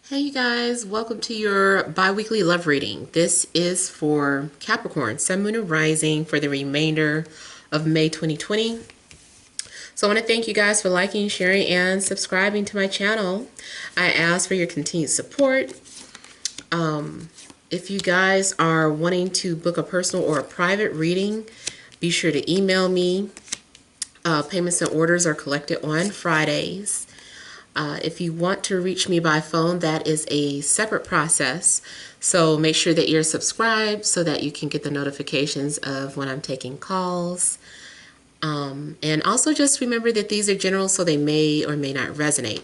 Hey you guys, welcome to your bi-weekly love reading. This is for Capricorn, Sun, Moon, and Rising for the remainder of May 2020. So I want to thank you guys for liking, sharing, and subscribing to my channel. I ask for your continued support. If you guys are wanting to book a personal or a private reading, be sure to email me. Payments and orders are collected on Fridays. If you want to reach me by phone, that is a separate process. So make sure that you're subscribed so that you can get the notifications of when I'm taking calls. And also just remember that these are general, so they may or may not resonate.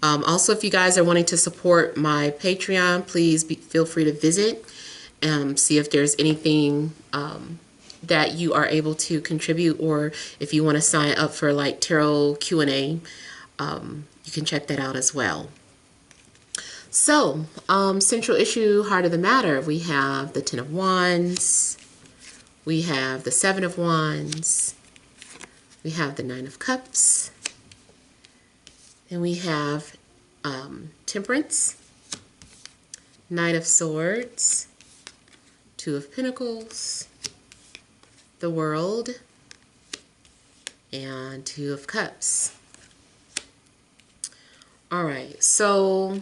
Also, if you guys are wanting to support my Patreon, please feel free to visit and see if there's anything that you are able to contribute, or if you want to sign up for like tarot Q&A. You can check that out as well. So, central issue, heart of the matter. We have the Ten of Wands. We have the Seven of Wands. We have the Nine of Cups. And we have Temperance, Knight of Swords, Two of Pentacles, the World, and Two of Cups. All right, so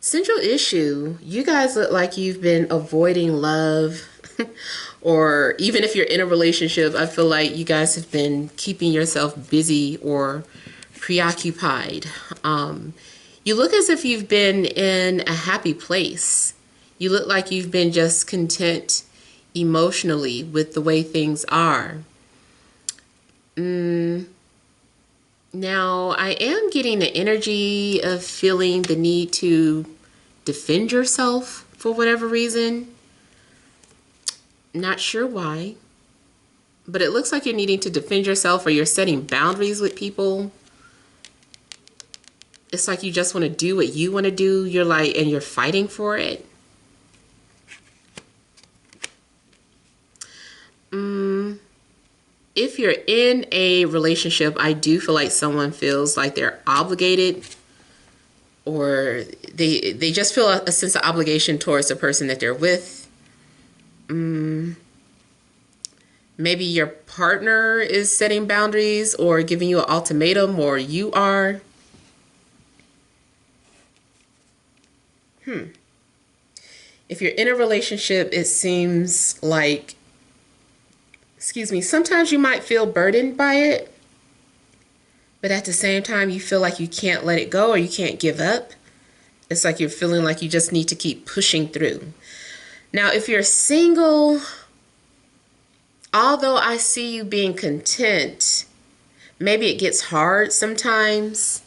central issue, you guys look like you've been avoiding love, or even if you're in a relationship, I feel like you guys have been keeping yourself busy or preoccupied. You look as if you've been in a happy place. You look like you've been just content emotionally with the way things are. Now, I am getting the energy of feeling the need to defend yourself for whatever reason. Not sure why, but it looks like you're needing to defend yourself, or you're setting boundaries with people. It's like you just want to do what you want to do. You're like, and you're fighting for it. If you're in a relationship, I do feel like someone feels like they're obligated, or they just feel a sense of obligation towards the person that they're with. Maybe your partner is setting boundaries or giving you an ultimatum, or you are. If you're in a relationship, it seems like, sometimes you might feel burdened by it, but at the same time, you feel like you can't let it go, or you can't give up. It's like you're feeling like you just need to keep pushing through. Now, if you're single, although I see you being content, maybe it gets hard sometimes,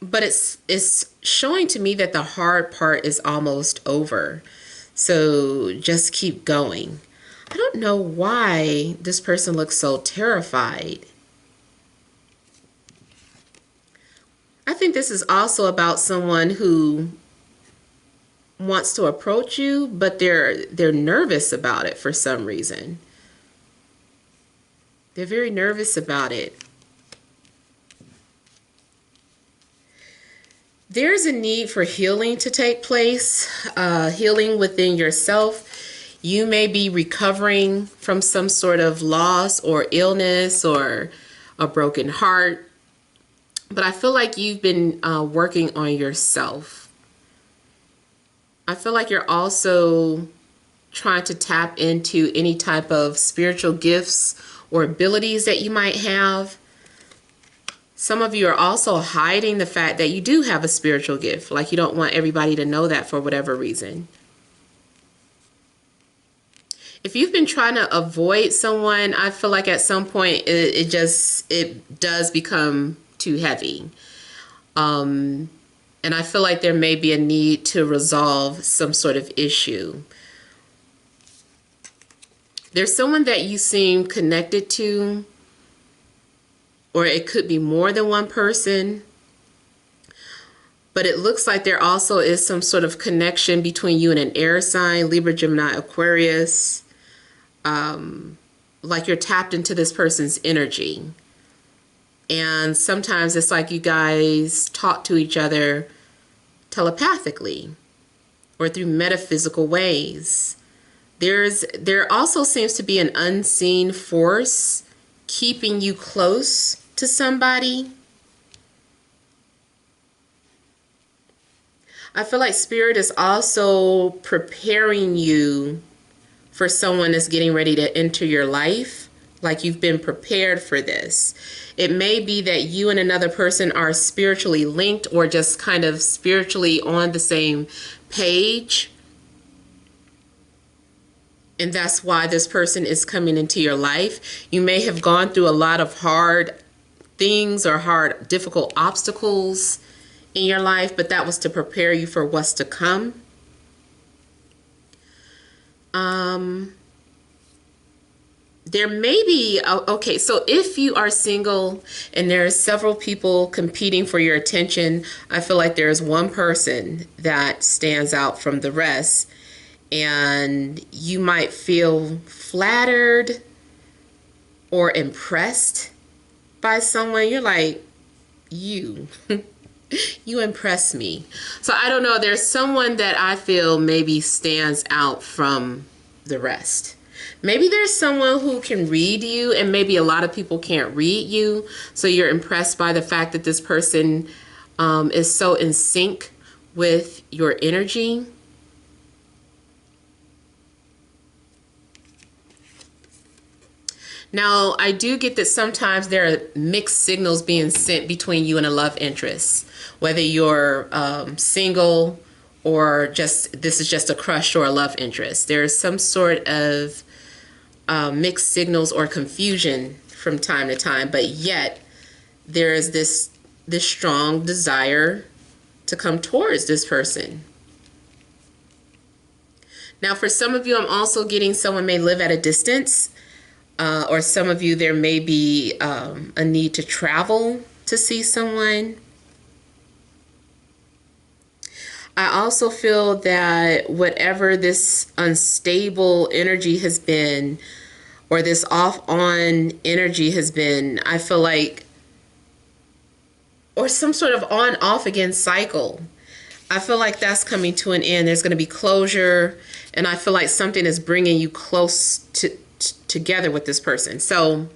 but it's showing to me that the hard part is almost over. So just keep going. I don't know why this person looks so terrified. I think this is also about someone who wants to approach you, but they're nervous about it for some reason. They're very nervous about it. There's a need for healing to take place, healing within yourself. You may be recovering from some sort of loss or illness or a broken heart, but I feel like you've been working on yourself. I feel like you're also trying to tap into any type of spiritual gifts or abilities that you might have. Some of you are also hiding the fact that you do have a spiritual gift. Like you don't want everybody to know that for whatever reason. If you've been trying to avoid someone, I feel like at some point it does become too heavy. And I feel like there may be a need to resolve some sort of issue. There's someone that you seem connected to, or it could be more than one person. But it looks like there also is some sort of connection between you and an air sign, Libra, Gemini, Aquarius. Like you're tapped into this person's energy. And sometimes it's like you guys talk to each other telepathically or through metaphysical ways. There also seems to be an unseen force keeping you close to somebody. I feel like Spirit is also preparing you for someone that's getting ready to enter your life. Like you've been prepared for this. It may be that you and another person are spiritually linked or just kind of spiritually on the same page. And that's why this person is coming into your life. You may have gone through a lot of hard things or hard, difficult obstacles in your life, but that was to prepare you for what's to come. There may be, okay, so if you are single and there are several people competing for your attention, I feel like there's one person that stands out from the rest. And you might feel flattered or impressed by someone. You're like, you impress me. So I don't know. There's someone that I feel maybe stands out from the rest. Maybe there's someone who can read you, and maybe a lot of people can't read you. So you're impressed by the fact that this person is so in sync with your energy. Now, I do get that sometimes there are mixed signals being sent between you and a love interest, whether you're single or just this is just a crush or a love interest. There's some sort of mixed signals or confusion from time to time, but yet there is this strong desire to come towards this person. Now, for some of you, I'm also getting someone may live at a distance. Or some of you, there may be a need to travel to see someone. I also feel that whatever this unstable energy has been, or this off-on energy has been, I feel like, or some sort of on-off again cycle, I feel like that's coming to an end. There's going to be closure, and I feel like something is bringing you close together with this person. So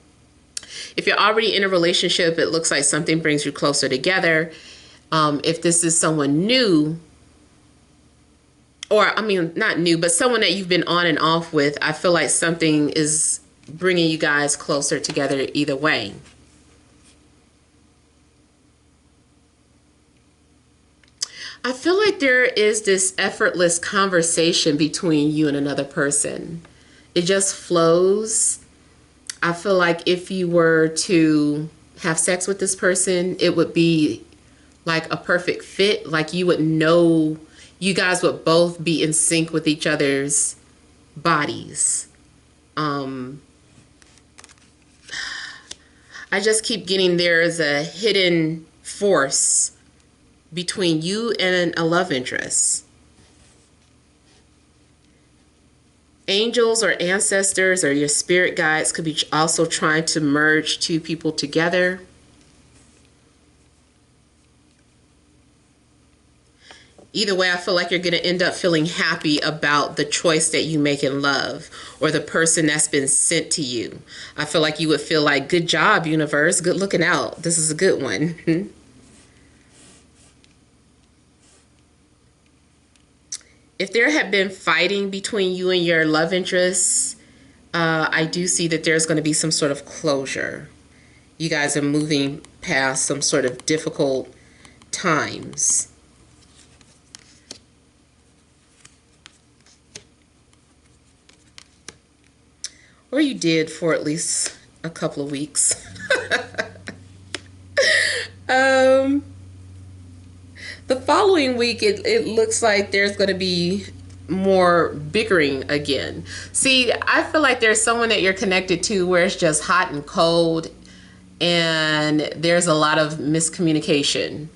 if you're already in a relationship, it looks like something brings you closer together. If this is someone new, or I mean not new, but someone that you've been on and off with, I feel like something is bringing you guys closer together either way. I feel like there is this effortless conversation between you and another person. It just flows. I feel like if you were to have sex with this person, it would be like a perfect fit. Like you would know, you guys would both be in sync with each other's bodies. I just keep getting there's a hidden force between you and a love interest. Angels or ancestors or your spirit guides could be also trying to merge two people together. Either way, I feel like you're going to end up feeling happy about the choice that you make in love or the person that's been sent to you. I feel like you would feel like, good job, universe. Good looking out. This is a good one. If there had been fighting between you and your love interests, I do see that there's going to be some sort of closure. You guys are moving past some sort of difficult times. Or you did for at least a couple of weeks. The following week, it looks like there's going to be more bickering again. See, I feel like there's someone that you're connected to where it's just hot and cold, and there's a lot of miscommunication.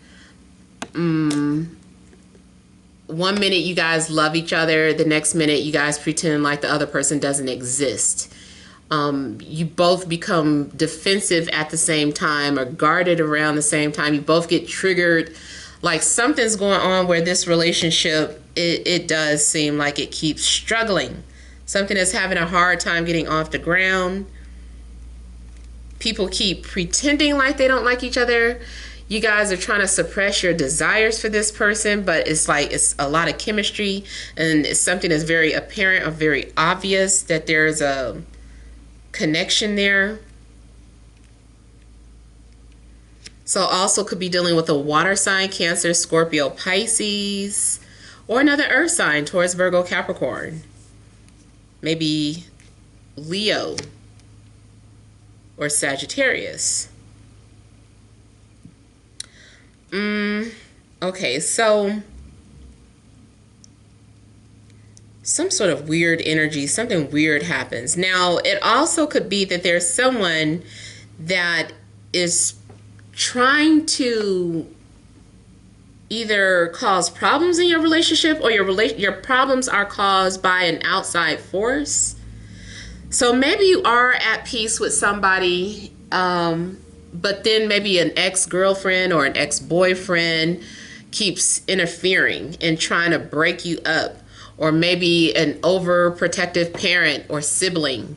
One minute you guys love each other, the next minute you guys pretend like the other person doesn't exist. You both become defensive at the same time or guarded around the same time. You both get triggered. Like something's going on where this relationship, it does seem like it keeps struggling. Something is having a hard time getting off the ground. People keep pretending like they don't like each other. You guys are trying to suppress your desires for this person, but it's like it's a lot of chemistry, and it's something that's very apparent or very obvious that there's a connection there. So also could be dealing with a water sign, Cancer, Scorpio, Pisces, or another earth sign, Taurus, Virgo, Capricorn. Maybe Leo or Sagittarius. Okay, so some sort of weird energy, something weird happens. Now, it also could be that there's someone that is trying to either cause problems in your relationship, or your problems are caused by an outside force. So maybe you are at peace with somebody, but then maybe an ex-girlfriend or an ex-boyfriend keeps interfering and trying to break you up. Or maybe an overprotective parent or sibling.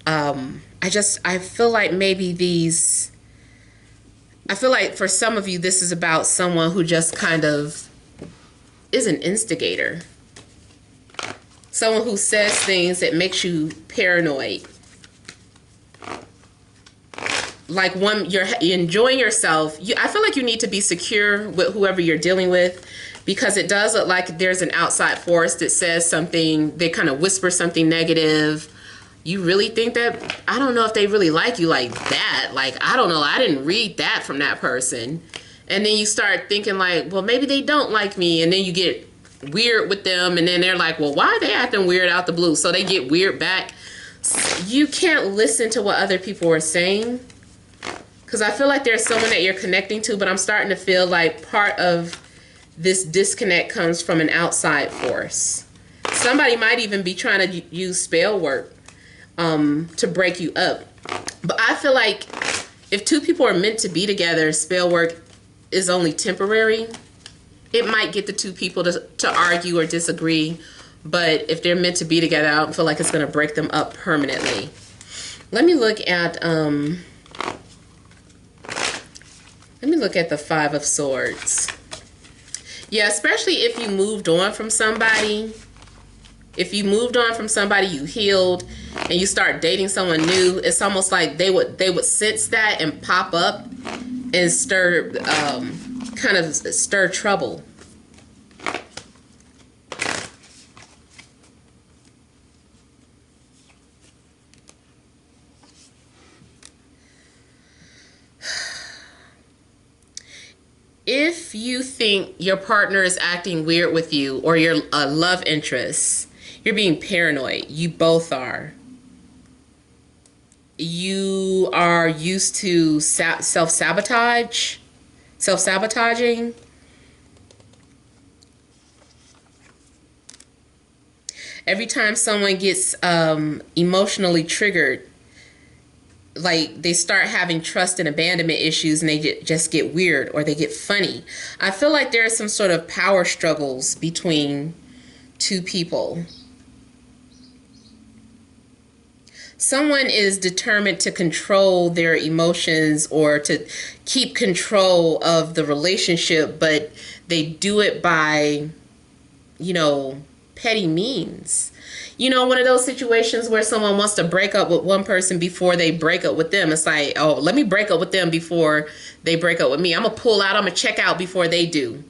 I feel like I feel like for some of you, this is about someone who just kind of is an instigator. Someone who says things that makes you paranoid. Like you're enjoying yourself. I feel like you need to be secure with whoever you're dealing with, because it does look like there's an outside force that says something. They kind of whisper something negative. You really think that? I don't know if they really like you like that. Like, I don't know. I didn't read that from that person. And then you start thinking like, well, maybe they don't like me. And then you get weird with them. And then they're like, well, why are they acting weird out the blue? So they get weird back. You can't listen to what other people are saying, because I feel like there's someone that you're connecting to, but I'm starting to feel like part of this disconnect comes from an outside force. Somebody might even be trying to use spell work to break you up. But I feel like if two people are meant to be together, spell work is only temporary. It might get the two people to argue or disagree, but if they're meant to be together, I don't feel like it's going to break them up permanently. Let me look at the Five of Swords. Yeah, especially if you moved on from somebody. If you moved on from somebody, you healed, and you start dating someone new, it's almost like they would sense that and pop up and stir trouble. If you think your partner is acting weird with you, or your love interest, you're being paranoid. You both are. You are used to self-sabotaging. Every time someone gets emotionally triggered, like they start having trust and abandonment issues, and they just get weird, or they get funny. I feel like there are some sort of power struggles between two people. Someone is determined to control their emotions or to keep control of the relationship, but they do it by, petty means. One of those situations where someone wants to break up with one person before they break up with them. It's like, oh, let me break up with them before they break up with me. I'm going to pull out. I'm going to check out before they do.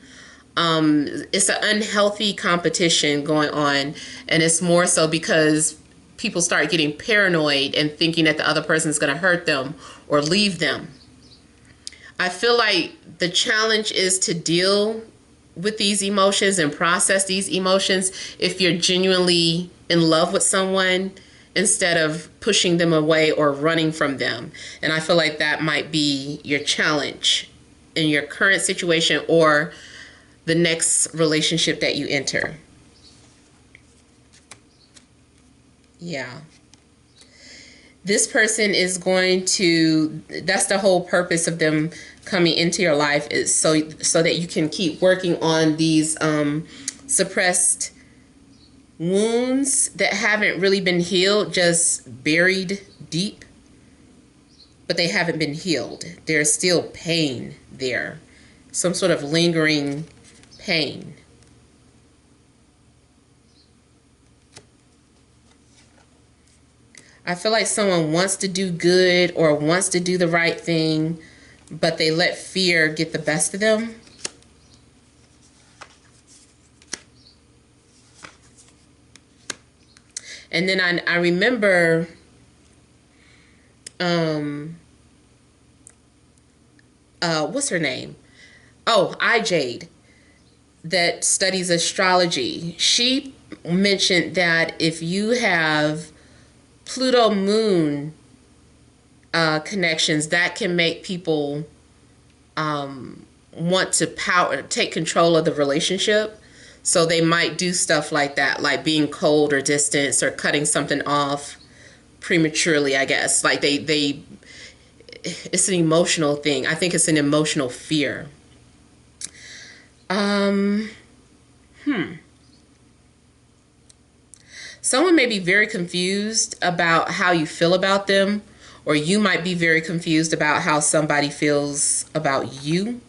It's an unhealthy competition going on. And it's more so because people start getting paranoid and thinking that the other person is going to hurt them or leave them. I feel like the challenge is to deal with these emotions and process these emotions if you're genuinely in love with someone, instead of pushing them away or running from them. And I feel like that might be your challenge in your current situation or the next relationship that you enter. Yeah. This person is going to, that's the whole purpose of them coming into your life, is so that you can keep working on these suppressed wounds that haven't really been healed, just buried deep, but they haven't been healed. There's still pain there, some sort of lingering pain. I feel like someone wants to do good or wants to do the right thing, but they let fear get the best of them. And then I remember what's her name? Oh, Jade, that studies astrology. She mentioned that if you have Pluto moon connections, that can make people want to take control of the relationship. So they might do stuff like that, like being cold or distant or cutting something off prematurely, I guess. Like it's an emotional thing. I think it's an emotional fear. Someone may be very confused about how you feel about them, or you might be very confused about how somebody feels about you.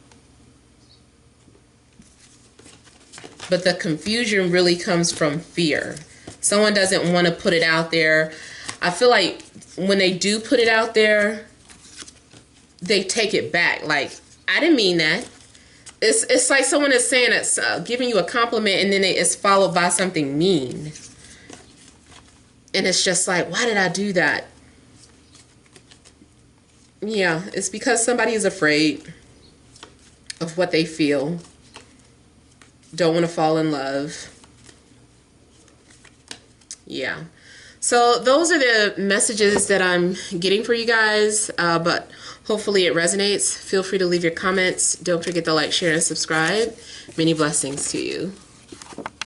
But the confusion really comes from fear. Someone doesn't want to put it out there. I feel like when they do put it out there, they take it back. Like, I didn't mean that. It's like someone is saying it's giving you a compliment, and then it's followed by something mean. And it's just like, why did I do that? Yeah, it's because somebody is afraid of what they feel. Don't want to fall in love. Yeah. So those are the messages that I'm getting for you guys. But hopefully it resonates. Feel free to leave your comments. Don't forget to like, share, and subscribe. Many blessings to you.